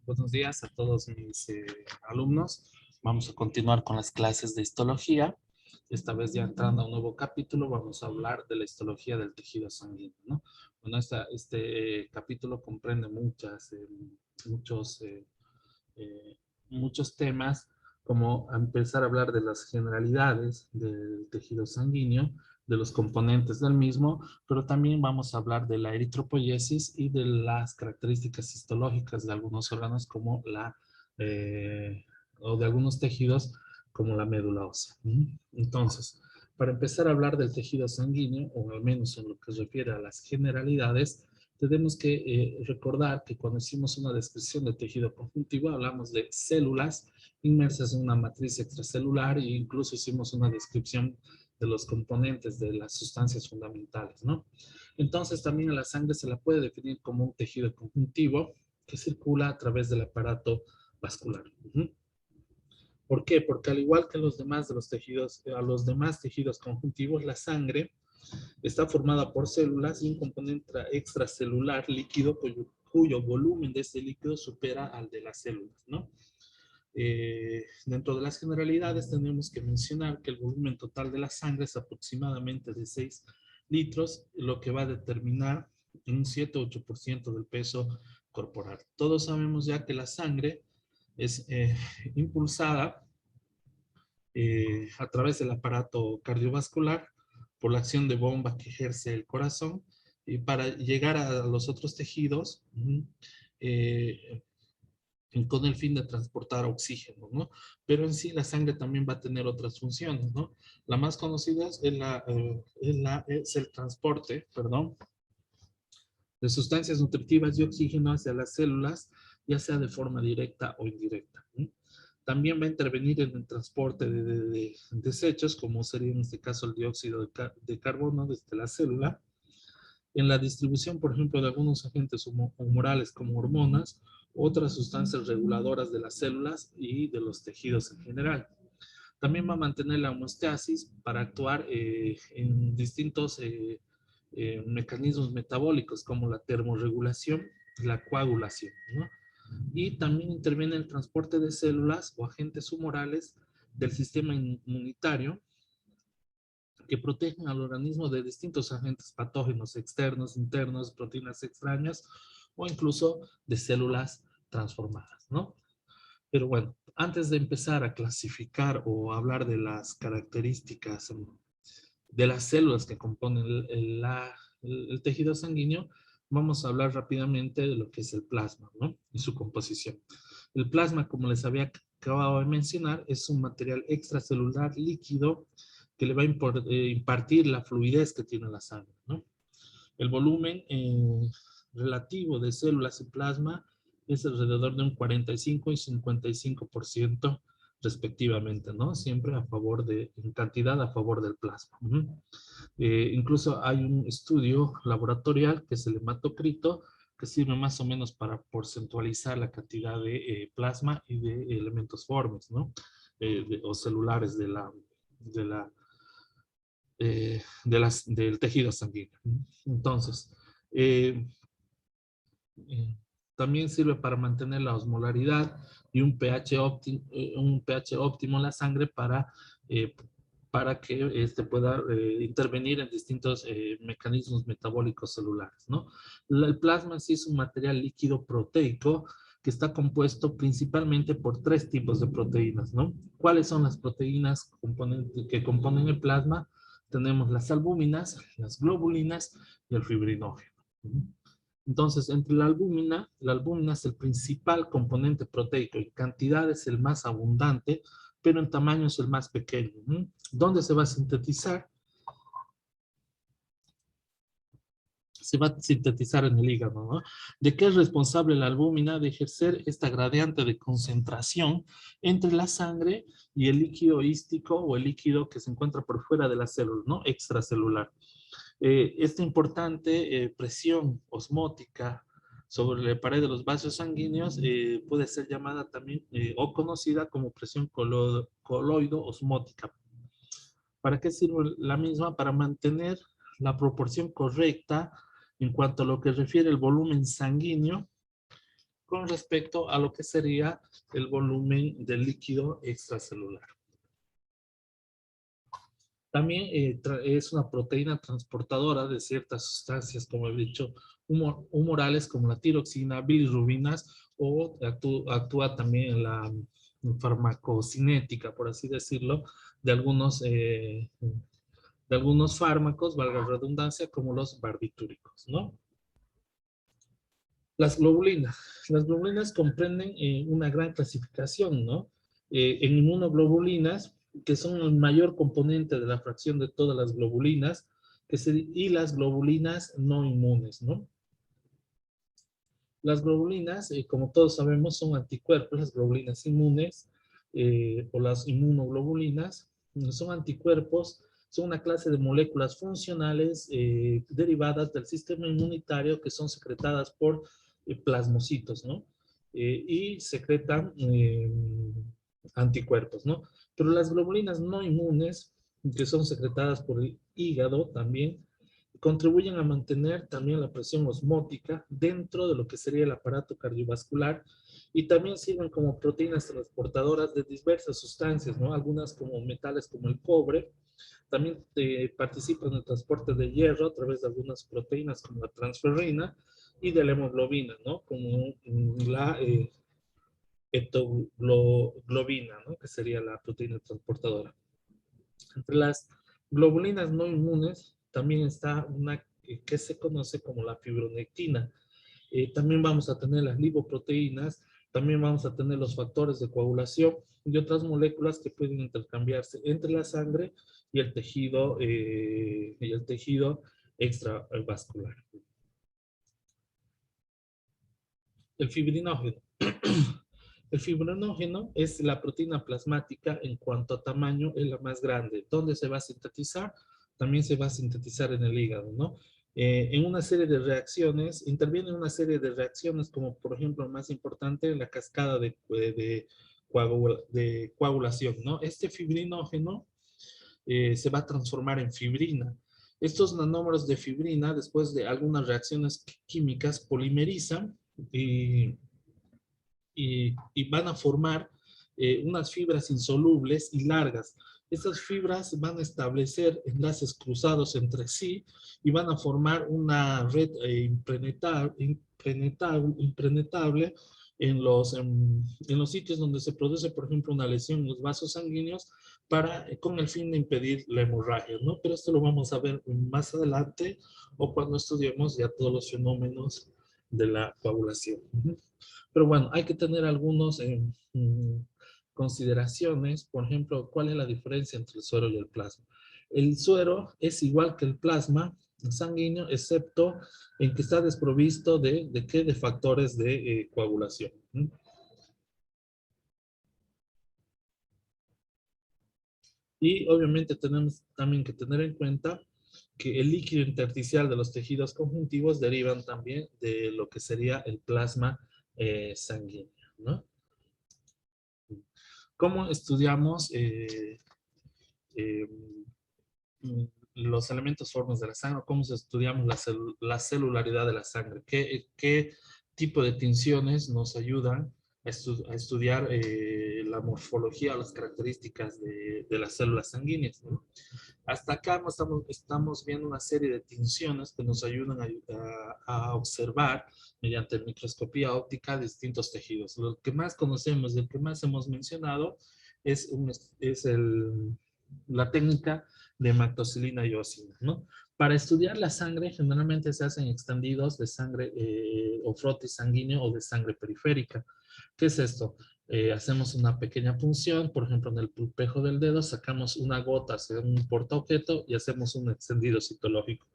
Buenos días a todos mis alumnos. Vamos a continuar con las clases de histología. Esta vez ya entrando a un nuevo capítulo, vamos a hablar de la histología del tejido sanguíneo, ¿no? Bueno, este capítulo comprende muchos, eh, muchos temas, como empezar a hablar de las generalidades del tejido sanguíneo, de los componentes del mismo, pero también vamos a hablar de la eritropoyesis y de las características histológicas de algunos órganos como o de algunos tejidos como la médula ósea. Entonces, para empezar a hablar del tejido sanguíneo, o al menos en lo que se refiere a las generalidades, tenemos que recordar que cuando hicimos una descripción de tejido conjuntivo hablamos de células inmersas en una matriz extracelular e incluso hicimos una descripción de los componentes de las sustancias fundamentales, ¿no? Entonces también a la sangre se la puede definir como un tejido conjuntivo que circula a través del aparato vascular. ¿Por qué? Porque al igual que los demás de los tejidos, a los demás tejidos conjuntivos, la sangre está formada por células y un componente extracelular líquido cuyo volumen de este líquido supera al de las células, ¿no? Dentro de las generalidades tenemos que mencionar que el volumen total de la sangre es aproximadamente de 6 litros, lo que va a determinar un 7-8% del peso corporal. Todos sabemos ya que la sangre es impulsada a través del aparato cardiovascular por la acción de bomba que ejerce el corazón y para llegar a los otros tejidos eh, con el fin de transportar oxígeno, ¿no? Pero en sí la sangre también va a tener otras funciones, ¿no? La más conocida es el transporte, perdón, de sustancias nutritivas y oxígeno hacia las células, ya sea de forma directa o indirecta. También va a intervenir en el transporte de desechos, como sería en este caso el dióxido de carbono desde la célula, en la distribución, por ejemplo, de algunos agentes humorales como hormonas, otras sustancias reguladoras de las células y de los tejidos en general. También va a mantener la homeostasis para actuar en distintos mecanismos metabólicos como la termorregulación y la coagulación, ¿no? Y también interviene el transporte de células o agentes humorales del sistema inmunitario que protegen al organismo de distintos agentes patógenos externos, internos, proteínas extrañas o incluso de células transformadas, ¿no? Pero bueno, antes de empezar a clasificar o hablar de las características de las células que componen el tejido sanguíneo, vamos a hablar rápidamente de lo que es el plasma, ¿no? Y su composición. El plasma, como les había acabado de mencionar, es un material extracelular líquido que le va a impartir la fluidez que tiene la sangre, ¿no? El volumen relativo de células y plasma es alrededor de un 45 y 55% respectivamente, ¿no? Siempre a favor en cantidad a favor del plasma. Incluso hay un estudio laboratorial que es el hematocrito, que sirve más o menos para porcentualizar la cantidad de plasma y de elementos formes, ¿no? O celulares de la del tejido sanguíneo. Entonces, eh, eh, también sirve para mantener la osmolaridad y un pH óptimo en la sangre eh, para que pueda intervenir en distintos mecanismos metabólicos celulares, ¿no? El plasma en sí es un material líquido proteico que está compuesto principalmente por 3 tipos de proteínas, ¿no? ¿Cuáles son las proteínas que componen el plasma? Tenemos las albúminas, las globulinas y el fibrinógeno. Entonces, entre la albúmina es el principal componente proteico, en cantidad es el más abundante, pero en tamaño es el más pequeño. ¿Dónde se va a sintetizar? Se va a sintetizar en el hígado, ¿no? ¿De qué es responsable la albúmina? De ejercer esta gradiente de concentración entre la sangre y el líquido hístico o el líquido que se encuentra por fuera de la célula, ¿no? Extracelular. Esta importante presión osmótica sobre la pared de los vasos sanguíneos puede ser llamada también o conocida como presión coloido-osmótica. ¿Para qué sirve la misma? Para mantener la proporción correcta en cuanto a lo que refiere el volumen sanguíneo con respecto a lo que sería el volumen del líquido extracelular. También es una proteína transportadora de ciertas sustancias, como he dicho, humorales como la tiroxina, bilirrubinas, o actúa también en la farmacocinética, por así decirlo, de algunos fármacos, valga la redundancia, como los barbitúricos, ¿no? Las globulinas. Las globulinas comprenden una gran clasificación, ¿no? En inmunoglobulinas, que son el mayor componente de la fracción de todas las globulinas, y las globulinas no inmunes, ¿no? Las globulinas, como todos sabemos, son anticuerpos. Las globulinas inmunes o las inmunoglobulinas son anticuerpos, son una clase de moléculas funcionales derivadas del sistema inmunitario que son secretadas por plasmocitos, ¿no? Y secretan anticuerpos, ¿no? Pero las globulinas no inmunes, que son secretadas por el hígado también, contribuyen a mantener también la presión osmótica dentro de lo que sería el aparato cardiovascular y también sirven como proteínas transportadoras de diversas sustancias, ¿no? Algunas como metales como el cobre, también participan en el transporte de hierro a través de algunas proteínas como la transferrina y de la hemoglobina, ¿no? Como la hetoglobina, ¿no? Que sería la proteína transportadora. Entre las globulinas no inmunes también está una que se conoce como la fibronectina. También vamos a tener las lipoproteínas, también vamos a tener los factores de coagulación y otras moléculas que pueden intercambiarse entre la sangre y el tejido extravascular. El fibrinógeno. El fibrinógeno es la proteína plasmática en cuanto a tamaño, es la más grande. ¿Dónde se va a sintetizar? También se va a sintetizar en el hígado, ¿no? En una serie de reacciones, interviene en una serie de reacciones como por ejemplo, más importante, la cascada de coagulación, ¿no? Este fibrinógeno se va a transformar en fibrina. Estos nanómeros de fibrina, después de algunas reacciones químicas, polimerizan y van a formar unas fibras insolubles y largas. Estas fibras van a establecer enlaces cruzados entre sí y van a formar una red impenetrable en los sitios donde se produce, por ejemplo, una lesión en los vasos sanguíneos con el fin de impedir la hemorragia, ¿no? Pero esto lo vamos a ver más adelante o cuando estudiemos ya todos los fenómenos de la coagulación. Pero bueno, hay que tener algunas consideraciones. Por ejemplo, ¿cuál es la diferencia entre el suero y el plasma? El suero es igual que el plasma sanguíneo, excepto en que está desprovisto de factores de coagulación. Y obviamente tenemos también que tener en cuenta que el líquido intersticial de los tejidos conjuntivos derivan también de lo que sería el plasma sanguíneo, ¿no? ¿Cómo estudiamos eh, los elementos formas de la sangre? ¿Cómo estudiamos la celularidad de la sangre? ¿Qué tipo de tinciones nos ayudan a estudiar la morfología o las características de las células sanguíneas, ¿no? Hasta acá estamos viendo una serie de tinciones que nos ayudan a observar mediante microscopía óptica distintos tejidos. Lo que más conocemos y el que más hemos mencionado es la técnica de hematoxilina y eosina, ¿no? Para estudiar la sangre, generalmente se hacen extendidos de sangre o frotis sanguíneo o de sangre periférica. ¿Qué es esto? Hacemos una pequeña punción, por ejemplo, en el pulpejo del dedo, sacamos una gota hacia un portaobjeto y hacemos un extendido citológico.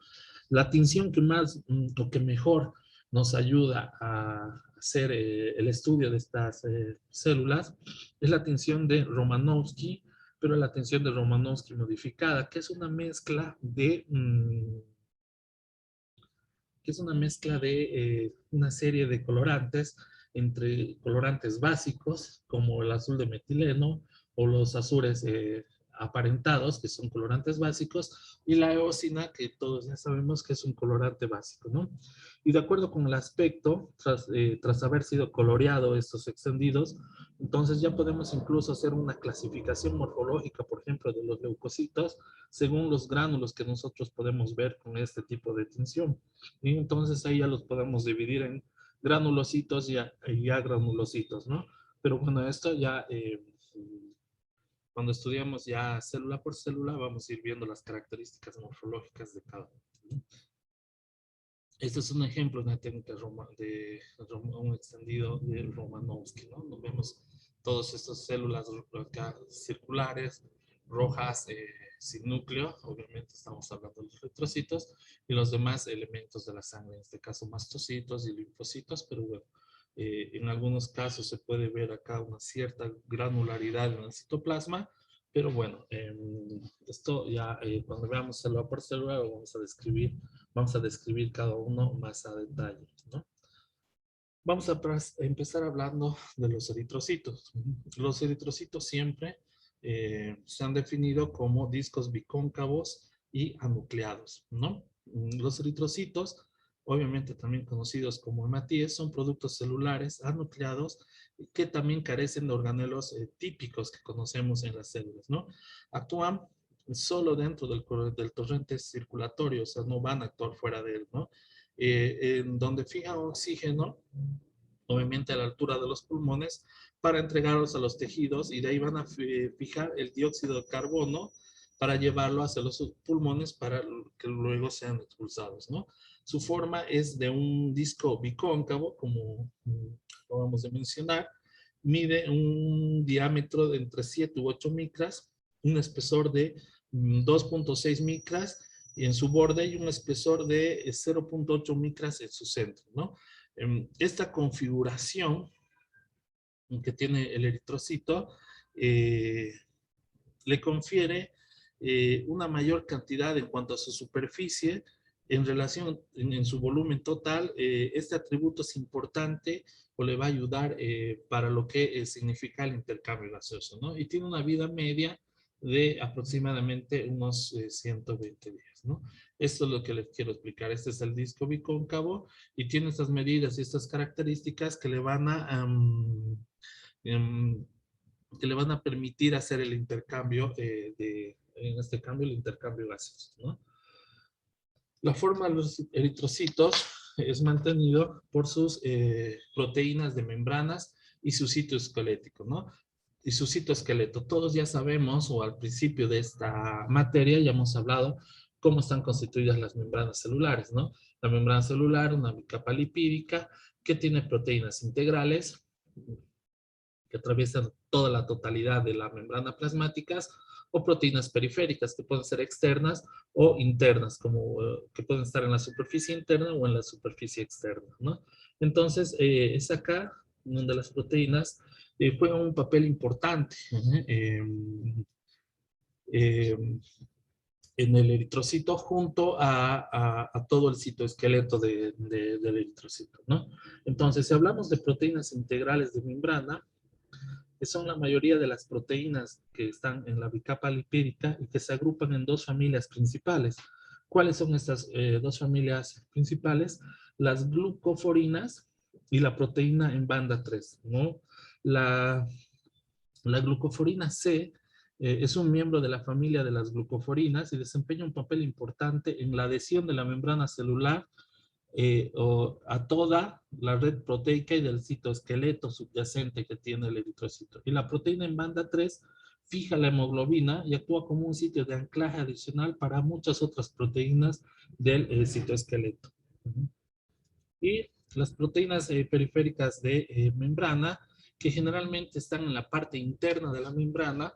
La tinción que más o que mejor nos ayuda a hacer el estudio de estas células es la tinción de Romanowski, pero la tinción de Romanowski modificada, que es una mezcla de una serie de colorantes, entre colorantes básicos, como el azul de metileno o los azules aparentados, que son colorantes básicos, y la eosina, que todos ya sabemos que es un colorante básico, ¿no? Y de acuerdo con el aspecto, tras haber sido coloreado estos extendidos, entonces ya podemos incluso hacer una clasificación morfológica, por ejemplo, de los leucocitos, según los gránulos que nosotros podemos ver con este tipo de tinción. Y entonces ahí ya los podemos dividir en granulocitos y agranulocitos, ¿no? Pero bueno, esto ya, cuando estudiamos ya célula por célula, vamos a ir viendo las características morfológicas de cada uno. Este es un ejemplo de una técnica un extendido de Romanowski, ¿no? Nos vemos todas estas células acá circulares, rojas, sin núcleo, obviamente estamos hablando de los eritrocitos, y los demás elementos de la sangre, en este caso mastocitos y linfocitos, pero bueno, en algunos casos se puede ver acá una cierta granularidad en el citoplasma, pero bueno, esto ya cuando veamos célula por célula lo vamos a describir cada uno más a detalle, ¿no? Vamos a empezar hablando de los eritrocitos. Los eritrocitos siempre se han definido como discos bicóncavos y anucleados, ¿no? Los eritrocitos, obviamente también conocidos como hematíes, son productos celulares anucleados que también carecen de organelos típicos que conocemos en las células, ¿no? Actúan solo dentro del torrente circulatorio, o sea, no van a actuar fuera de él, ¿no? En donde fijan oxígeno, obviamente a la altura de los pulmones, para entregarlos a los tejidos y de ahí van a fijar el dióxido de carbono para llevarlo hacia los pulmones para que luego sean expulsados, ¿no? Su forma es de un disco bicóncavo, como acabamos de mencionar, mide un diámetro de entre 7 u 8 micras, un espesor de 2.6 micras y en su borde hay un espesor de 0.8 micras en su centro, ¿no? Esta configuración que tiene el eritrocito le confiere una mayor cantidad en cuanto a su superficie en relación en su volumen total. Este atributo es importante o le va a ayudar para lo que significa el intercambio gaseoso, ¿no? Y tiene una vida media de aproximadamente unos 120 días, ¿no? Esto es lo que les quiero explicar. Este es el disco bicóncavo y tiene estas medidas y estas características que le van a que le van a permitir hacer el intercambio en este cambio, el intercambio gaseoso, ¿no? La forma de los eritrocitos es mantenido por sus proteínas de membranas y su citoesquelético, ¿no? Y su citoesqueleto. Todos ya sabemos, o al principio de esta materia ya hemos hablado cómo están constituidas las membranas celulares, ¿no? La membrana celular, una bicapa lipídica que tiene proteínas integrales que atraviesan toda la totalidad de la membrana plasmáticas, o proteínas periféricas que pueden ser externas o internas, como que pueden estar en la superficie interna o en la superficie externa, ¿no? Entonces, es acá donde las proteínas juegan un papel importante en el eritrocito junto a todo el citoesqueleto del eritrocito, ¿no? Entonces, si hablamos de proteínas integrales de membrana, que son la mayoría de las proteínas que están en la bicapa lipídica y que se agrupan en dos familias principales. ¿Cuáles son estas dos familias principales? Las glucoforinas y la proteína en banda 3, ¿no? La glucoforina C es un miembro de la familia de las glucoforinas y desempeña un papel importante en la adhesión de la membrana celular a toda la red proteica y del citoesqueleto subyacente que tiene el eritrocito. Y la proteína en banda 3 fija la hemoglobina y actúa como un sitio de anclaje adicional para muchas otras proteínas del citoesqueleto. Y las proteínas periféricas de membrana, que generalmente están en la parte interna de la membrana,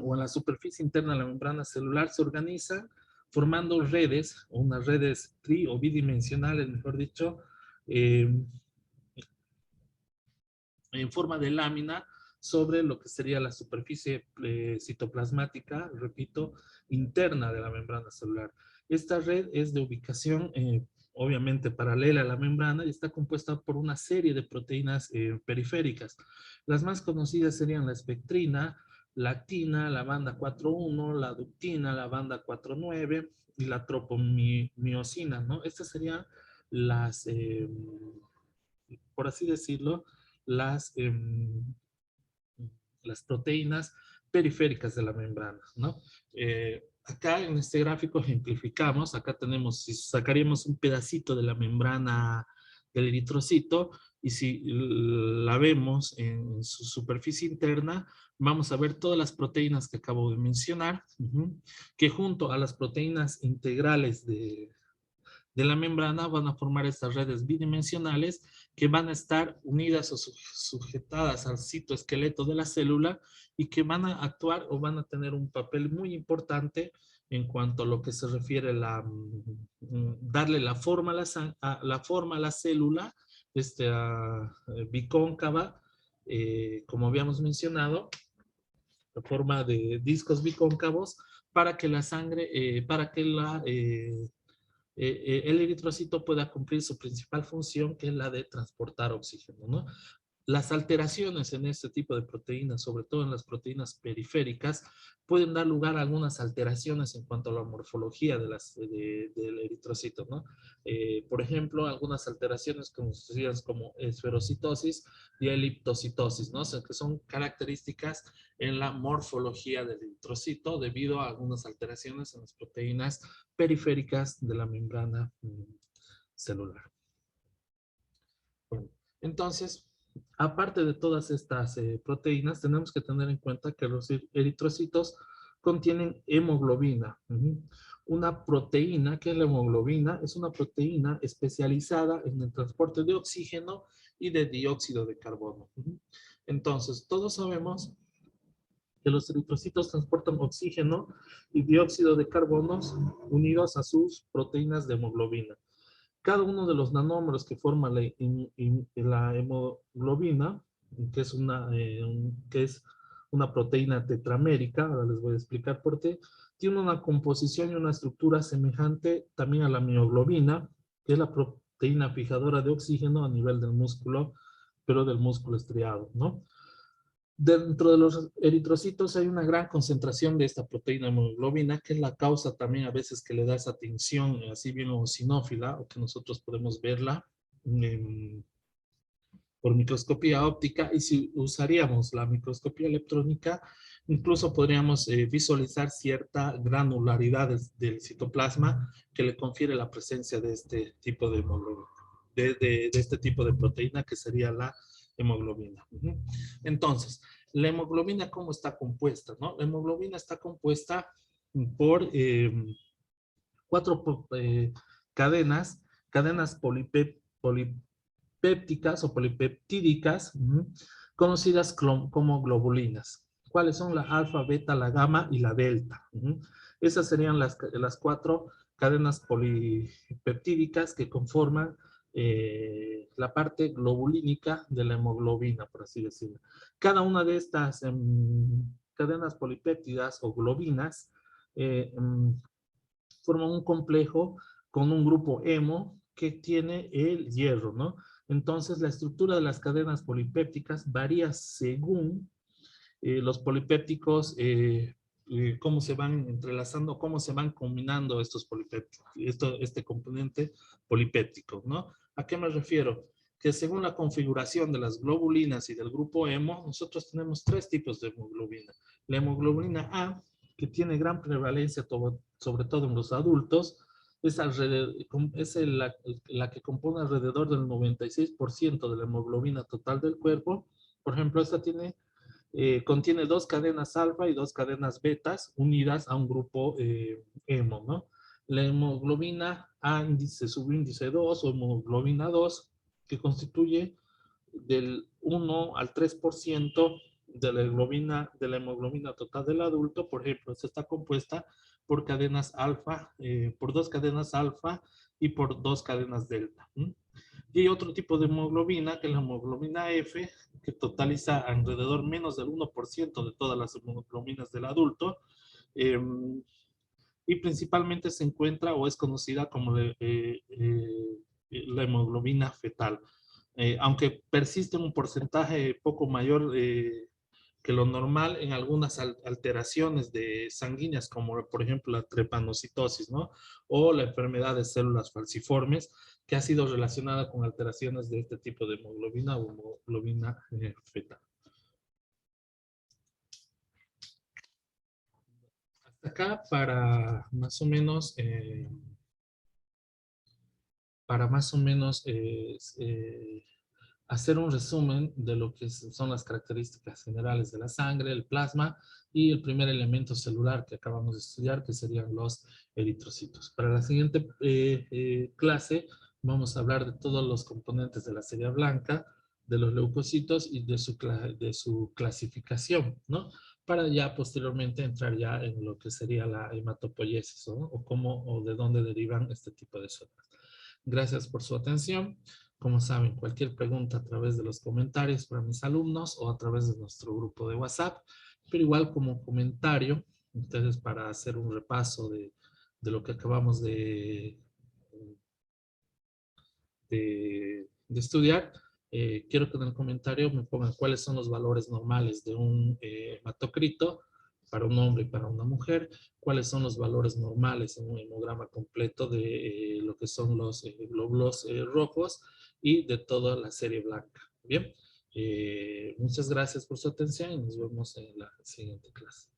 o en la superficie interna de la membrana celular, se organizan formando redes, o unas redes o bidimensionales, mejor dicho, en forma de lámina sobre lo que sería la superficie citoplasmática, repito, interna de la membrana celular. Esta red es de ubicación obviamente paralela a la membrana y está compuesta por una serie de proteínas periféricas. Las más conocidas serían la espectrina, la actina, la banda 4.1, la ductina, la banda 4.9, y la tropomiosina, ¿no? Estas serían las, por así decirlo, las, las proteínas periféricas de la membrana, ¿no? Acá en este gráfico ejemplificamos, acá tenemos, si sacaríamos un pedacito de la membrana del eritrocito y si la vemos en su superficie interna, vamos a ver todas las proteínas que acabo de mencionar, que junto a las proteínas integrales de la membrana van a formar estas redes bidimensionales que van a estar unidas o sujetadas al citoesqueleto de la célula y que van a actuar o van a tener un papel muy importante en cuanto a lo que se refiere a darle la forma a la célula bicóncava, como habíamos mencionado, la forma de discos bicóncavos para que la sangre, para que el eritrocito pueda cumplir su principal función, que es la de transportar oxígeno, ¿no? Las alteraciones en este tipo de proteínas, sobre todo en las proteínas periféricas, pueden dar lugar a algunas alteraciones en cuanto a la morfología del eritrocito, ¿no? Por ejemplo, algunas alteraciones conocidas como esferocitosis y eliptocitosis, ¿no? O sea, que son características en la morfología del eritrocito debido a algunas alteraciones en las proteínas periféricas de la membrana celular. Bueno, entonces, aparte de todas estas proteínas, tenemos que tener en cuenta que los eritrocitos contienen hemoglobina. Una proteína, que es la hemoglobina, es una proteína especializada en el transporte de oxígeno y de dióxido de carbono. Entonces, todos sabemos que los eritrocitos transportan oxígeno y dióxido de carbono unidos a sus proteínas de hemoglobina. Cada uno de los nanómeros que forma la hemoglobina, que es una proteína tetramérica, ahora les voy a explicar por qué, tiene una composición y una estructura semejante también a la mioglobina, que es la proteína fijadora de oxígeno a nivel del músculo, pero del músculo estriado, ¿no? Dentro de los eritrocitos hay una gran concentración de esta proteína hemoglobina, que es la causa también a veces que le da esa tinción, así bien eosinófila, o que nosotros podemos verla por microscopía óptica, y si usaríamos la microscopía electrónica, incluso podríamos visualizar cierta granularidad del citoplasma que le confiere la presencia de este tipo de hemoglobina, de este tipo de proteína que sería la hemoglobina. Entonces, la hemoglobina, ¿cómo está compuesta? ¿No? La hemoglobina está compuesta por cuatro cadenas polipépticas o polipeptídicas, conocidas como globulinas. ¿Cuáles son? La alfa, beta, la gamma y la delta. Esas serían las cuatro cadenas polipeptídicas que conforman la parte globulínica de la hemoglobina, por así decirlo. Cada una de estas cadenas polipéptidas o globinas forman un complejo con un grupo hemo que tiene el hierro, ¿no? Entonces, la estructura de las cadenas polipépticas varía según los polipépticos, cómo se van entrelazando, cómo se van combinando estos polipépticos, este componente polipéptico, ¿no? ¿A qué me refiero? Que según la configuración de las globulinas y del grupo hemo, nosotros tenemos tres tipos de hemoglobina. La hemoglobina A, que tiene gran prevalencia sobre todo en los adultos, es la que compone alrededor del 96% de la hemoglobina total del cuerpo. Por ejemplo, esta contiene dos cadenas alfa y dos cadenas betas unidas a un grupo hemo, ¿no? La hemoglobina A índice subíndice 2 o hemoglobina 2, que constituye del 1 al 3% de la hemoglobina total del adulto. Por ejemplo, esta está compuesta por cadenas alfa, por dos cadenas alfa y por dos cadenas delta. Y hay otro tipo de hemoglobina, que es la hemoglobina F, que totaliza alrededor menos del 1% de todas las hemoglobinas del adulto, eh, y principalmente se encuentra o es conocida como la hemoglobina fetal. Aunque persiste un porcentaje poco mayor que lo normal en algunas alteraciones de sanguíneas, como por ejemplo la trepanocitosis, ¿no? O la enfermedad de células falciformes, que ha sido relacionada con alteraciones de este tipo de hemoglobina o hemoglobina fetal. Hasta acá para más o menos hacer un resumen de lo que son las características generales de la sangre, el plasma y el primer elemento celular que acabamos de estudiar, que serían los eritrocitos. Para la siguiente clase vamos a hablar de todos los componentes de la serie blanca, de los leucocitos y de su clasificación, ¿no? Para ya posteriormente entrar ya en lo que sería la hematopoiesis, ¿no? O cómo o de dónde derivan este tipo de células. Gracias por su atención. Como saben, cualquier pregunta a través de los comentarios para mis alumnos o a través de nuestro grupo de WhatsApp, pero igual como comentario, entonces para hacer un repaso de lo que acabamos de estudiar, quiero que en el comentario me pongan cuáles son los valores normales de un hematocrito para un hombre y para una mujer, cuáles son los valores normales en un hemograma completo de lo que son los glóbulos rojos y de toda la serie blanca. Bien, muchas gracias por su atención y nos vemos en la siguiente clase.